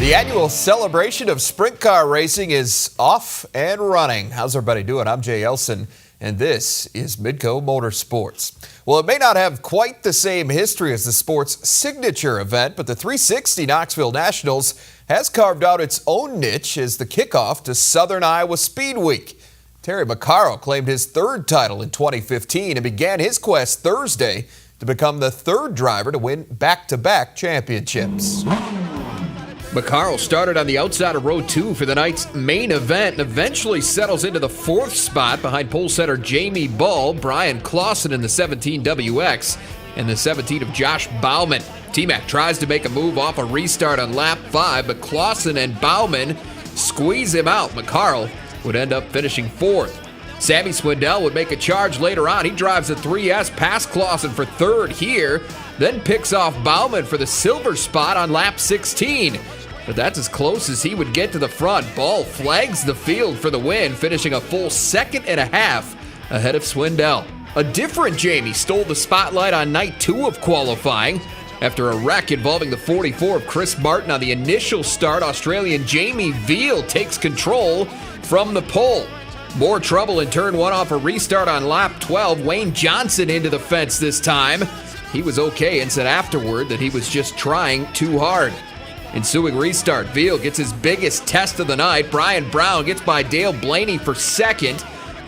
The annual celebration of sprint car racing is off and running. How's everybody doing? I'm Jay Elson, and this is Midco Motorsports. Well, it may not have quite the same history as the sport's signature event, but the 360 Knoxville Nationals has carved out its own niche as the kickoff to Southern Iowa Speed Week. Terry McCarroll claimed his third title in 2015 and began his quest Thursday to become the third driver to win back-to-back championships. McCarroll started on the outside of row 2 for the night's main event and eventually settles into the 4th spot behind pole setter Jamie Bull, Bryan Clauson in the 17 WX, and the 17 of Josh Bauman. T-Mac tries to make a move off a restart on lap 5, but Clauson and Bauman squeeze him out. McCarroll would end up finishing 4th. Sammy Swindell would make a charge later on. He drives the 3S past Clauson for 3rd here, then picks off Bauman for the silver spot on lap 16. But that's as close as he would get to the front. Ball flags the field for the win, finishing a full 2.5 seconds ahead of Swindell. A different Jamie stole the spotlight on night 2 of qualifying. After a wreck involving the 44 of Chris Martin on the initial start, Australian Jamie Veal takes control from the pole. More trouble in turn 1 off a restart on lap 12. Wayne Johnson into the fence this time. He was okay and said afterward that he was just trying too hard. Ensuing restart, Veal gets his biggest test of the night. Brian Brown gets by Dale Blaney for 2nd,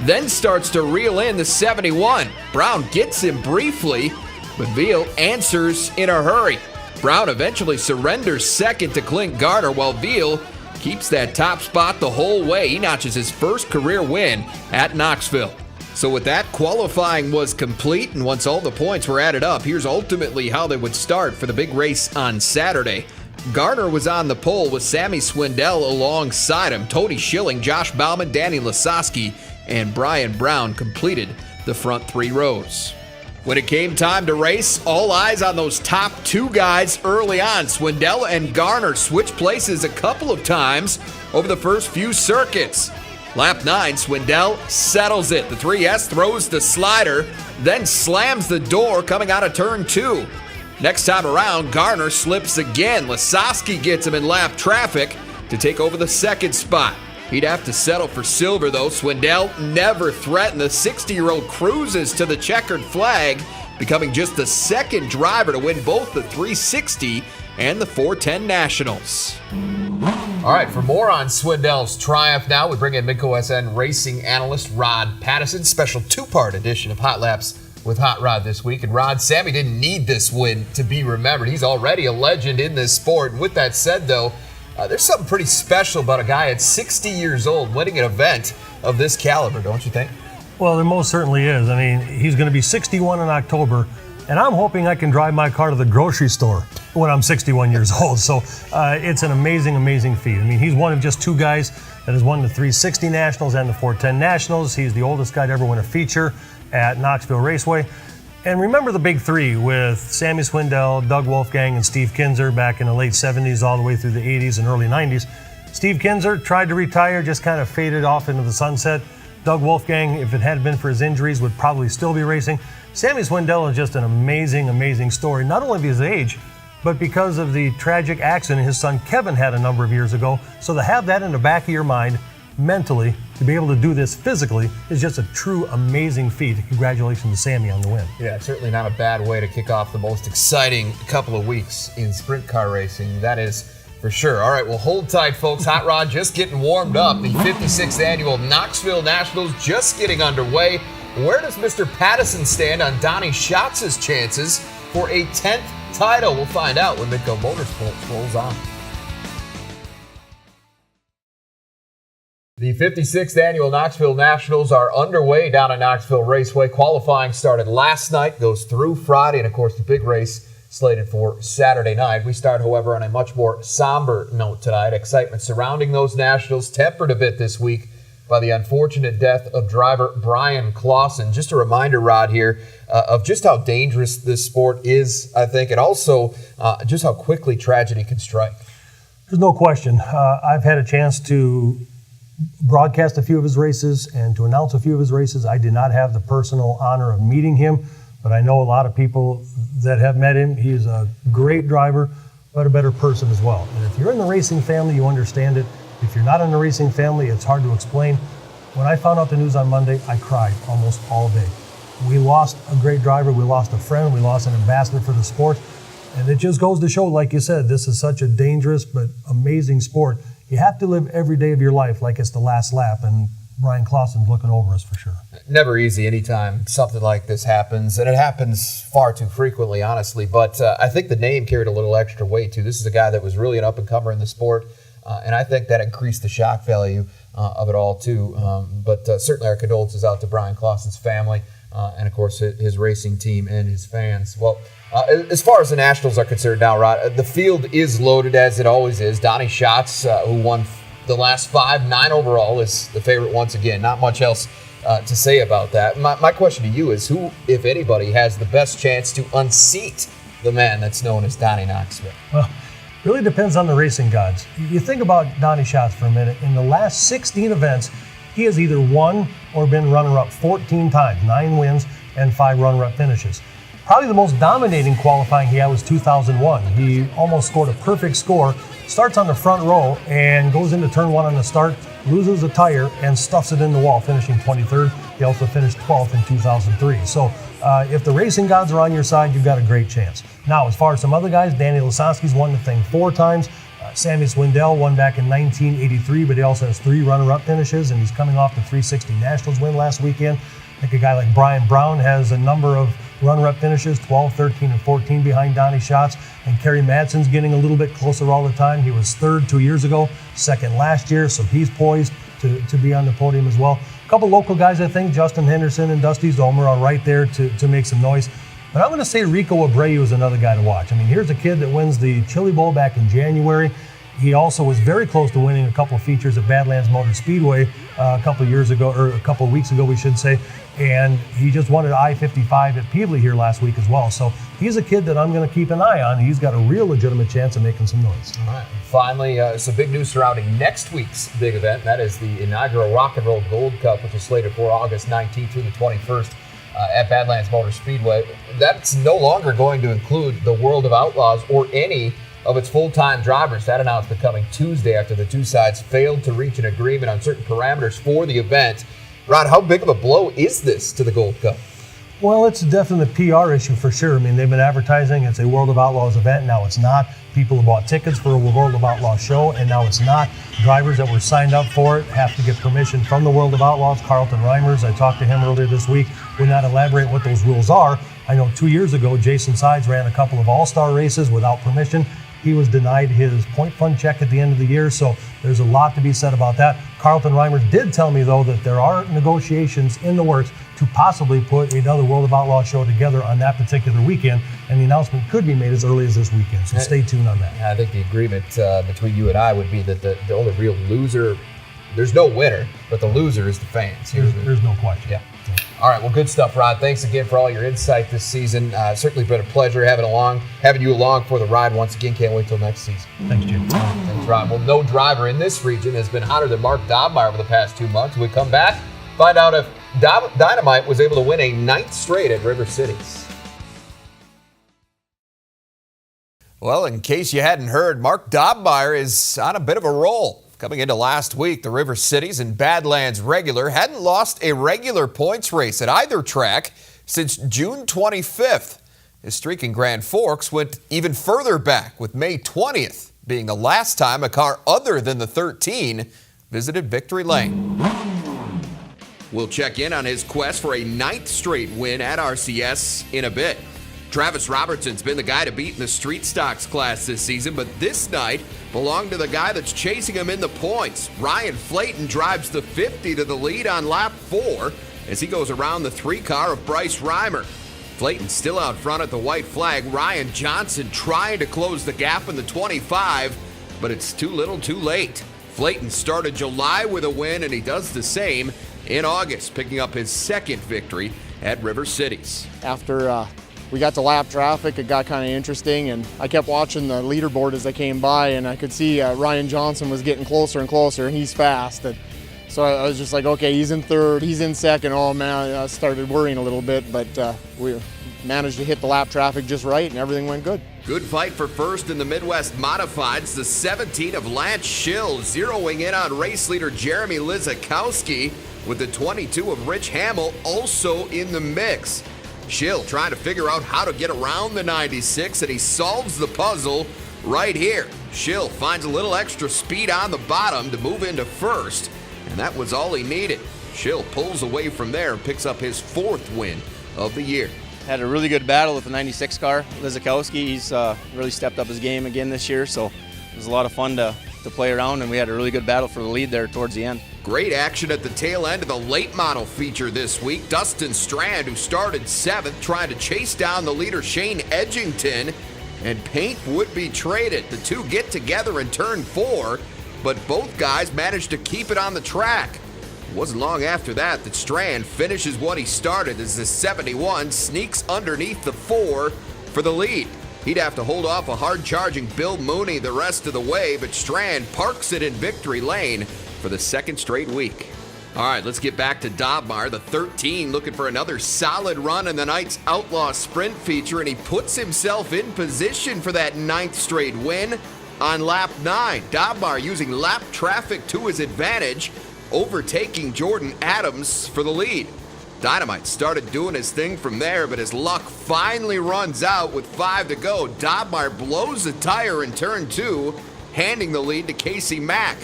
then starts to reel in the 71. Brown gets him briefly, but Veal answers in a hurry. Brown eventually surrenders 2nd to Clint Garner, while Veal keeps that top spot the whole way. He notches his first career win at Knoxville. So with that, qualifying was complete, and once all the points were added up, here's ultimately how they would start for the big race on Saturday. Garner was on the pole with Sammy Swindell alongside him. Tony Schilling, Josh Bauman, Danny Lasowski, and Brian Brown completed the front 3 rows. When it came time to race, all eyes on those top 2 guys early on. Swindell and Garner switched places a couple of times over the first few circuits. Lap 9, Swindell settles it. The 3S throws the slider, then slams the door coming out of turn 2. Next time around, Garner slips again. Lasowski gets him in lap traffic to take over the 2nd spot. He'd have to settle for silver, though. Swindell never threatened. The 60-year-old cruises to the checkered flag, becoming just the 2nd driver to win both the 360 and the 410 Nationals. All right, for more on Swindell's triumph now, we bring in Midco SN racing analyst Rod Pattison. Special 2-part edition of Hot Laps with Hot Rod this week. And Rod, Sammy didn't need this win to be remembered. He's already a legend in this sport. And with that said, though, there's something pretty special about a guy at 60 years old winning an event of this caliber, don't you think? Well, there most certainly is. I mean, he's going to be 61 in October, and I'm hoping I can drive my car to the grocery store when I'm 61 years old. So it's an amazing, amazing feat. I mean, he's one of just 2 guys that has won the 360 Nationals and the 410 Nationals. He's the oldest guy to ever win a feature at Knoxville Raceway. And remember the big 3 with Sammy Swindell, Doug Wolfgang, and Steve Kinzer back in the late 70s all the way through the 80s and early 90s. Steve Kinzer tried to retire, just kind of faded off into the sunset. Doug Wolfgang, if it hadn't been for his injuries, would probably still be racing. Sammy Swindell is just an amazing, amazing story, not only because of his age, but because of the tragic accident his son Kevin had a number of years ago. So to have that in the back of your mind mentally, to be able to do this physically, is just a true amazing feat. Congratulations to Sammy on the win. Yeah, certainly not a bad way to kick off the most exciting couple of weeks in sprint car racing. That is for sure. All right, well, hold tight, folks. Hot Rod just getting warmed up. The 56th annual Knoxville Nationals just getting underway. Where does Mr. Pattison stand on Donnie Schatz's chances for a 10th title? We'll find out when Midco Motorsports rolls on. The 56th annual Knoxville Nationals are underway down at Knoxville Raceway. Qualifying started last night, goes through Friday, and of course the big race slated for Saturday night. We start, however, on a much more somber note tonight. Excitement surrounding those Nationals tempered a bit this week by the unfortunate death of driver Bryan Clauson. Just a reminder, Rod, here of just how dangerous this sport is, I think, and also just how quickly tragedy can strike. There's no question. I've had a chance to broadcast a few of his races and to announce a few of his races. I did not have the personal honor of meeting him, but I know a lot of people that have met him. He is a great driver, but a better person as well. And if you're in the racing family, you understand it. If you're not in the racing family, it's hard to explain. When I found out the news on Monday, I cried almost all day. We lost a great driver, we lost a friend, we lost an ambassador for the sport. And it just goes to show, like you said, this is such a dangerous but amazing sport. You have to live every day of your life like it's the last lap, and Bryan Clauson's looking over us for sure. Never easy anytime something like this happens, and it happens far too frequently, honestly. But I think the name carried a little extra weight, too. This is a guy that was really an up-and-comer in the sport, and I think that increased the shock value of it all, too. But certainly our condolences out to Bryan Clauson's family, and, of course, his racing team and his fans. Well, as far as the Nationals are concerned now, Rod, the field is loaded as it always is. Donnie Schatz, who won the last 5, 9 overall, is the favorite once again. Not much else to say about that. My question to you is who, if anybody, has the best chance to unseat the man that's known as Donnie Knoxville? Well, really depends on the racing gods. You think about Donnie Schatz for a minute. In the last 16 events, he has either won or been runner-up 14 times, 9 wins and 5 runner-up finishes. Probably the most dominating qualifying he had was 2001. He almost scored a perfect score, starts on the front row and goes into turn 1 on the start, loses a tire and stuffs it in the wall, finishing 23rd. He also finished 12th in 2003. So if the racing gods are on your side, you've got a great chance. Now, as far as some other guys, Danny Lasowski's won the thing 4 times. Sammy Swindell won back in 1983, but he also has 3 runner-up finishes, and he's coming off the 360 Nationals win last weekend. I think a guy like Brian Brown has a number of runner-up finishes, 12, 13, and 14 behind Donnie Schatz. And Kerry Madsen's getting a little bit closer all the time. He was 3rd 2 years ago, 2nd last year, so he's poised to be on the podium as well. A couple local guys, I think, Justin Henderson and Dusty Zomer are right there to make some noise. But I'm going to say Rico Abreu is another guy to watch. I mean, here's a kid that wins the Chili Bowl back in January. He also was very close to winning a couple of features at Badlands Motor Speedway a couple of years ago, or a couple of weeks ago, we should say. And he just won at I-55 at Peevely here last week as well. So he's a kid that I'm going to keep an eye on. He's got a real legitimate chance of making some noise. All right. Finally, some big news surrounding next week's big event. That is the inaugural Rock and Roll Gold Cup, which is slated for August 19th through the 21st at Badlands Motor Speedway. That's no longer going to include the World of Outlaws or any of its full-time drivers. That announcement coming Tuesday after the two sides failed to reach an agreement on certain parameters for the event. Rod, how big of a blow is this to the Gold Cup? Well, it's definitely a PR issue for sure. I mean, they've been advertising it's a World of Outlaws event. Now it's not. People have bought tickets for a World of Outlaws show, and now it's not. Drivers that were signed up for it have to get permission from the World of Outlaws. Carlton Reimers, I talked to him earlier this week, would not elaborate what those rules are. I know 2 years ago, Jason Sides ran a couple of all-star races without permission. He was denied his point fund check at the end of the year, so there's a lot to be said about that. Carlton Reimers did tell me, though, that there are negotiations in the works to possibly put another World of Outlaws show together on that particular weekend, and the announcement could be made as early as this weekend, so stay tuned on that. I think the agreement between you and I would be that the only real loser, there's no winner, but the loser is the fans. There's no question. Yeah. All right, well, good stuff, Rod. Thanks again for all your insight this season. Certainly been a pleasure having you along for the ride once again. Can't wait till next season. Thanks, Jim. Thanks, Rod. Well, no driver in this region has been hotter than Mark Dobmeyer over the past 2 months. When we come back, find out if Dynamite was able to win a 9th straight at River Cities. Well, in case you hadn't heard, Mark Dobmeyer is on a bit of a roll. Coming into last week, the River Cities and Badlands regular hadn't lost a regular points race at either track since June 25th. His streak in Grand Forks went even further back, with May 20th being the last time a car other than the 13 visited Victory Lane. We'll check in on his quest for a 9th straight win at RCS in a bit. Travis Robertson's been the guy to beat in the street stocks class this season, but this night belonged to the guy that's chasing him in the points. Ryan Flayton drives the 50 to the lead on lap 4 as he goes around the 3 car of Bryce Reimer. Flayton still out front at the white flag. Ryan Johnson trying to close the gap in the 25, but it's too little too late. Flayton started July with a win, and he does the same in August, picking up his 2nd victory at River Cities. After we got to lap traffic, it got kind of interesting, and I kept watching the leaderboard as I came by, and I could see Ryan Johnson was getting closer and closer, and he's fast. And So I was just like, okay, he's in third, he's in second. Oh man, I started worrying a little bit, but we managed to hit the lap traffic just right and everything went good. Good fight for first in the Midwest Modifieds. The 17 of Lance Schill zeroing in on race leader Jeremy Lizakowski, with the 22 of Rich Hamill also in the mix. Schill trying to figure out how to get around the 96, and he solves the puzzle right here. Schill finds a little extra speed on the bottom to move into first, and that was all he needed. Schill pulls away from there and picks up his 4th win of the year. Had a really good battle with the 96 car. Lizakowski, he's really stepped up his game again this year, so it was a lot of fun to play around, and we had a really good battle for the lead there towards the end. Great action at the tail end of the late model feature this week. Dustin Strand, who started 7th, trying to chase down the leader Shane Edgington, and paint would be traded. The two get together in turn 4, but both guys managed to keep it on the track. It wasn't long after that Strand finishes what he started as the 71 sneaks underneath the 4 for the lead. He'd have to hold off a hard-charging Bill Mooney the rest of the way, but Strand parks it in victory lane for the 2nd straight week. All right, let's get back to Dobmar, the 13, looking for another solid run in the night's Outlaw Sprint feature, and he puts himself in position for that 9th straight win on lap 9. Dobmar using lap traffic to his advantage, overtaking Jordan Adams for the lead. Dynamite started doing his thing from there, but his luck finally runs out with 5 to go. Dobmar blows a tire in turn 2, handing the lead to Casey Mack.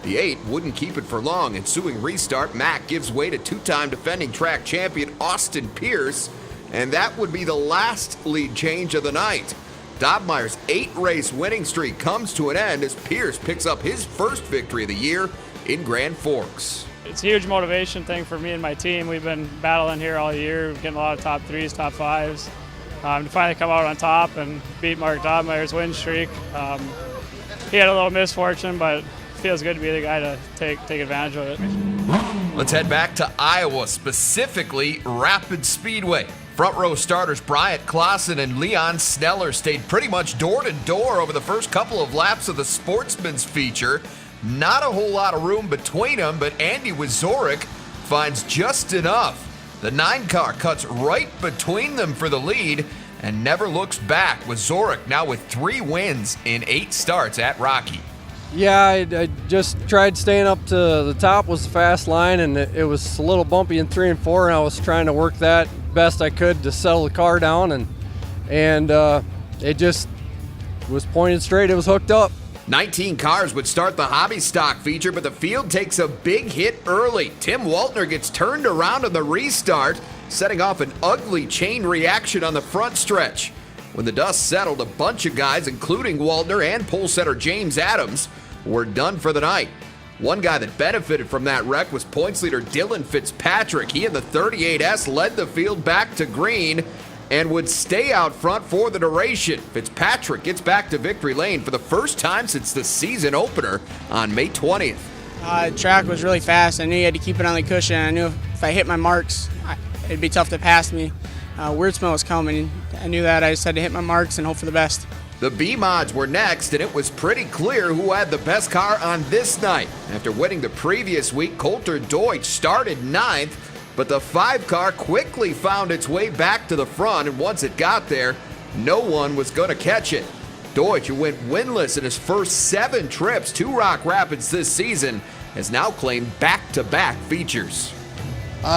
The 8 wouldn't keep it for long. Ensuing restart, Mack gives way to 2-time defending track champion Austin Pierce, and that would be the last lead change of the night. Dobmar's 8-race winning streak comes to an end as Pierce picks up his first victory of the year in Grand Forks. It's a huge motivation thing for me and my team. We've been battling here all year, getting a lot of top 3s, top 5s. To finally come out on top and beat Mark Dobmar's win streak. He had a little misfortune, but it feels good to be the guy to take advantage of it. Let's head back to Iowa, specifically Rapid Speedway. Front row starters Bryan Clauson and Leon Sneller stayed pretty much door to door over the first couple of laps of the Sportsman's feature. Not a whole lot of room between them, but Andy Wazorek finds just enough. The 9 car cuts right between them for the lead and never looks back. Wazorek now with 3 wins in 8 starts at Rocky. Yeah, I just tried staying up to the top was the fast line, and it was a little bumpy in 3 and 4, and I was trying to work that best I could to settle the car down, and it just was pointed straight. It was hooked up. 19 cars would start the hobby stock feature, but the field takes a big hit early. Tim Waltner gets turned around on the restart, setting off an ugly chain reaction on the front stretch. When the dust settled, a bunch of guys, including Waltner and pole setter James Adams, were done for the night. One guy that benefited from that wreck was points leader Dylan Fitzpatrick. He and the 38S led the field back to green and would stay out front for the duration. Fitzpatrick gets back to victory lane for the first time since the season opener on May 20th. The track was really fast. I knew you had to keep it on the cushion. I knew if I hit my marks, it'd be tough to pass me. Weird smell was coming. I knew that. I just had to hit my marks and hope for the best. The B-Mods were next, and it was pretty clear who had the best car on this night. After winning the previous week, Coulter Deutsch started 9th, but the 5 car quickly found its way back to the front, and once it got there, no one was going to catch it. Deutsch, who went winless in his first 7 trips to Rock Rapids this season, has now claimed back-to-back features.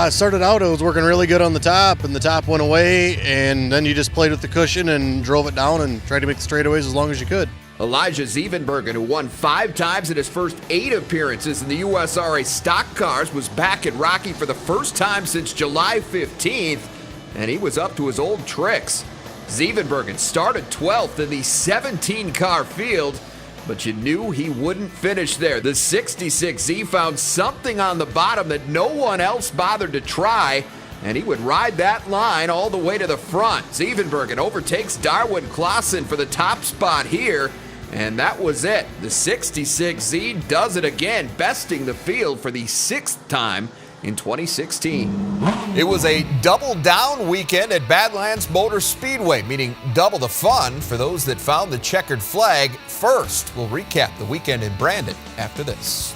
Started out, it was working really good on the top, and the top went away, and then you just played with the cushion and drove it down and tried to make the straightaways as long as you could. Elijah Zevenbergen, who won 5 times in his first 8 appearances in the USRA stock cars, was back at Rocky for the first time since July 15th, and he was up to his old tricks. Zevenbergen started 12th in the 17-car field, but you knew he wouldn't finish there. The 66Z found something on the bottom that no one else bothered to try, and he would ride that line all the way to the front. Zevenbergen overtakes Darwin Clawson for the top spot here, and that was it. The 66Z does it again, besting the field for the 6th time in 2016. It was a double down weekend at Badlands Motor Speedway, meaning double the fun for those that found the checkered flag first. We'll recap the weekend in Brandon after this.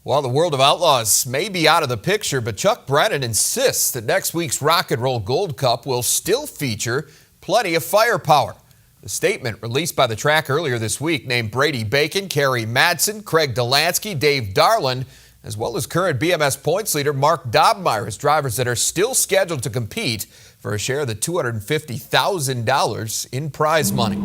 Well, the World of Outlaws may be out of the picture, but Chuck Brennan insists that next week's Rock and Roll Gold Cup will still feature plenty of firepower. The statement released by the track earlier this week named Brady Bacon, Kerry Madsen, Craig Delansky, Dave Darland, as well as current BMS points leader Mark Dobmeyer as drivers that are still scheduled to compete for a share of the $250,000 in prize money.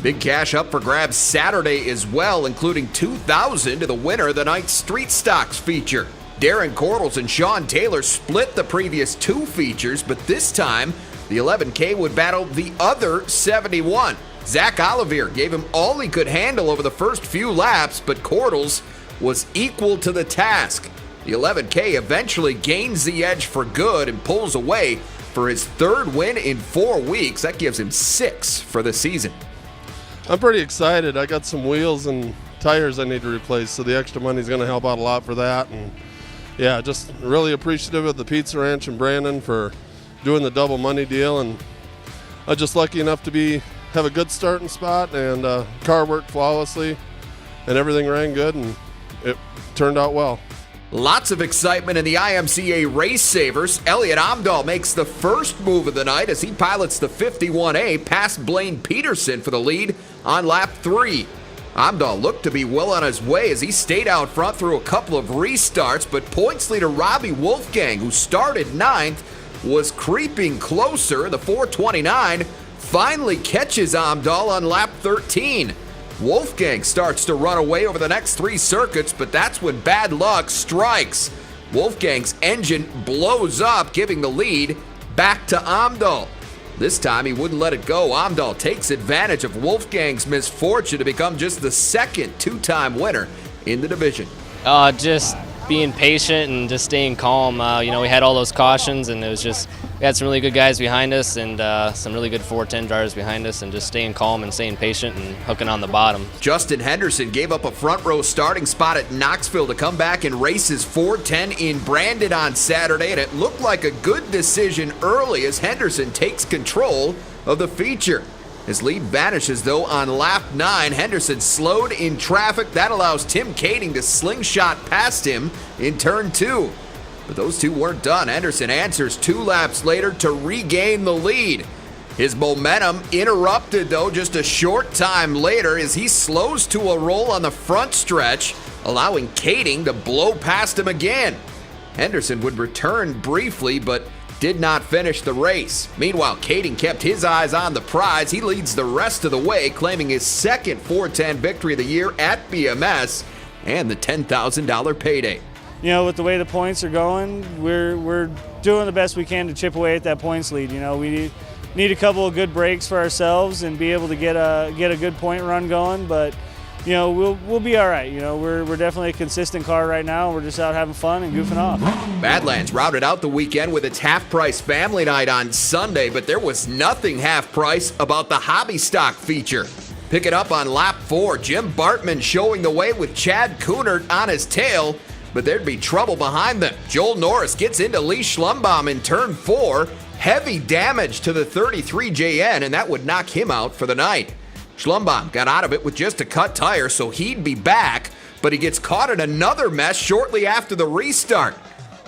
Big cash up for grabs Saturday as well, including $2,000 to the winner of the night's Street Stocks feature. Darren Cordles and Sean Taylor split the previous two features, but this time the 11K would battle the other 71. Zach Olivier gave him all he could handle over the first few laps, but Cordles was equal to the task. The 11K eventually gains the edge for good and pulls away for his third win in 4 weeks. That gives him 6 for the season. I'm pretty excited. I got some wheels and tires I need to replace, so the extra money is going to help out a lot for that. And yeah, just really appreciative of the Pizza Ranch and Brandon for doing the double money deal. And I'm just lucky enough to have a good starting spot, and car worked flawlessly, and everything ran good, and it turned out well. Lots of excitement in the IMCA Race Savers. Elliot Amdahl makes the first move of the night as he pilots the 51A past Blaine Peterson for the lead on lap 3. Amdahl looked to be well on his way as he stayed out front through a couple of restarts, but points leader Robbie Wolfgang, who started 9th, was creeping closer. The 429 finally catches Amdahl on lap 13. Wolfgang starts to run away over the next 3 circuits, but that's when bad luck strikes. Wolfgang's engine blows up, giving the lead back to Amdahl. This time he wouldn't let it go. Amdahl takes advantage of Wolfgang's misfortune to become just the second 2-time winner in the division. Just being patient and just staying calm. We had all those cautions, and we had some really good guys behind us and some really good 410 drivers behind us, and just staying calm and staying patient and hooking on the bottom. Justin Henderson gave up a front row starting spot at Knoxville to come back and race his 410 in Brandon on Saturday, and it looked like a good decision early as Henderson takes control of the feature. His lead vanishes, though, on lap 9. Henderson slowed in traffic. That allows Tim Kading to slingshot past him in turn 2. But those two weren't done. Henderson answers 2 laps later to regain the lead. His momentum interrupted, though, just a short time later as he slows to a roll on the front stretch, allowing Kading to blow past him again. Henderson would return briefly, but did not finish the race. Meanwhile, Kading kept his eyes on the prize. He leads the rest of the way, claiming his second 410 victory of the year at BMS and the $10,000 payday. With the way the points are going, we're doing the best we can to chip away at that points lead. We need a couple of good breaks for ourselves and be able to get a good point run going, but we'll be all right. We're definitely a consistent car right now. We're just out having fun and goofing off. Badlands routed out the weekend with its half-price family night on Sunday, but there was nothing half-price about the hobby stock feature. Pick it up on lap 4. Jim Bartman showing the way with Chad Kunert on his tail, but there'd be trouble behind them. Joel Norris gets into Lee Schlumbaum in turn 4. Heavy damage to the 33JN, and that would knock him out for the night. Schlumbaum got out of it with just a cut tire, so he'd be back, but he gets caught in another mess shortly after the restart.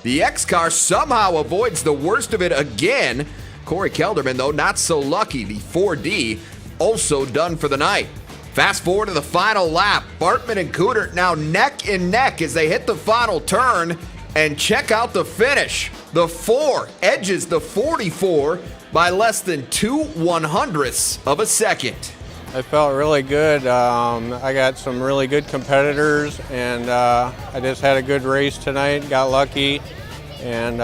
The X-Car somehow avoids the worst of it again. Corey Kelderman, though, not so lucky. The 4D also done for the night. Fast forward to the final lap. Bartman and Kunert now neck and neck as they hit the final turn, and check out the finish. The 4 edges the 44 by less than 2/100ths of a second. I felt really good. I got some really good competitors, and I just had a good race tonight, got lucky, and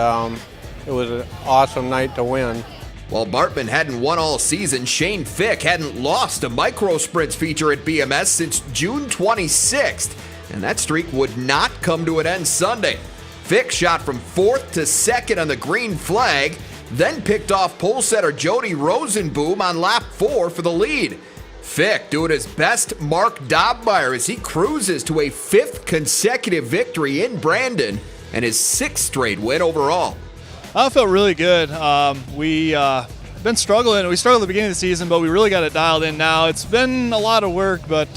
it was an awesome night to win. While Bartman hadn't won all season, Shane Fick hadn't lost a micro sprints feature at BMS since June 26th, and that streak would not come to an end Sunday. Fick shot from 4th to 2nd on the green flag, then picked off pole setter Jody Rosenboom on lap 4 for the lead. Fick doing his best Mark Dobmeyer as he cruises to a 5th consecutive victory in Brandon and his 6th straight win overall. I felt really good. We been struggling. We struggled at the beginning of the season, but we really got it dialed in now. It's been a lot of work, but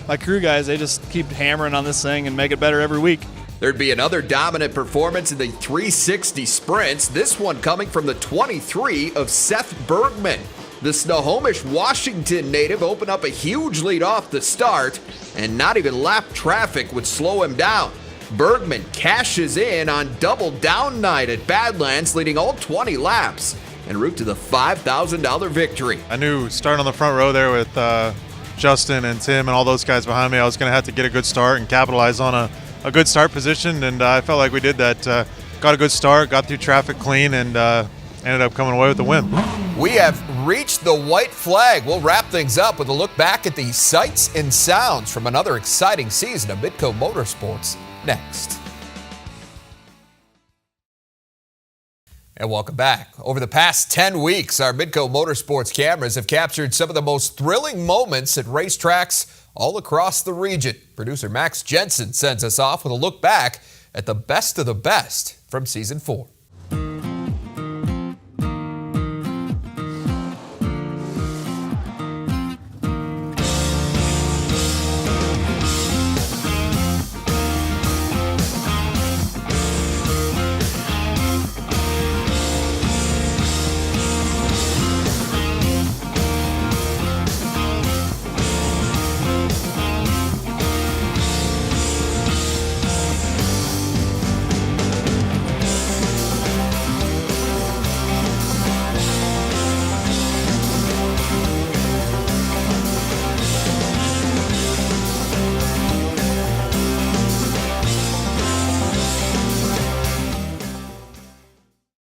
my crew guys, they just keep hammering on this thing and make it better every week. There'd be another dominant performance in the 360 sprints, this one coming from the 23 of Seth Bergman. The Snohomish, Washington native opened up a huge lead off the start, and not even lap traffic would slow him down. Bergman cashes in on double down night at Badlands, leading all 20 laps en route to the $5,000 victory. I knew starting on the front row there with Justin and Tim and all those guys behind me, I was going to have to get a good start and capitalize on a good start position, and I felt like we did that. Got a good start, got through traffic clean, and ended up coming away with the win. We have reached the white flag. We'll wrap things up with a look back at the sights and sounds from another exciting season of Midco Motorsports next. And welcome back. Over the past 10 weeks, our Midco Motorsports cameras have captured some of the most thrilling moments at racetracks all across the region. Producer Max Jensen sends us off with a look back at the best of the best from Season 4.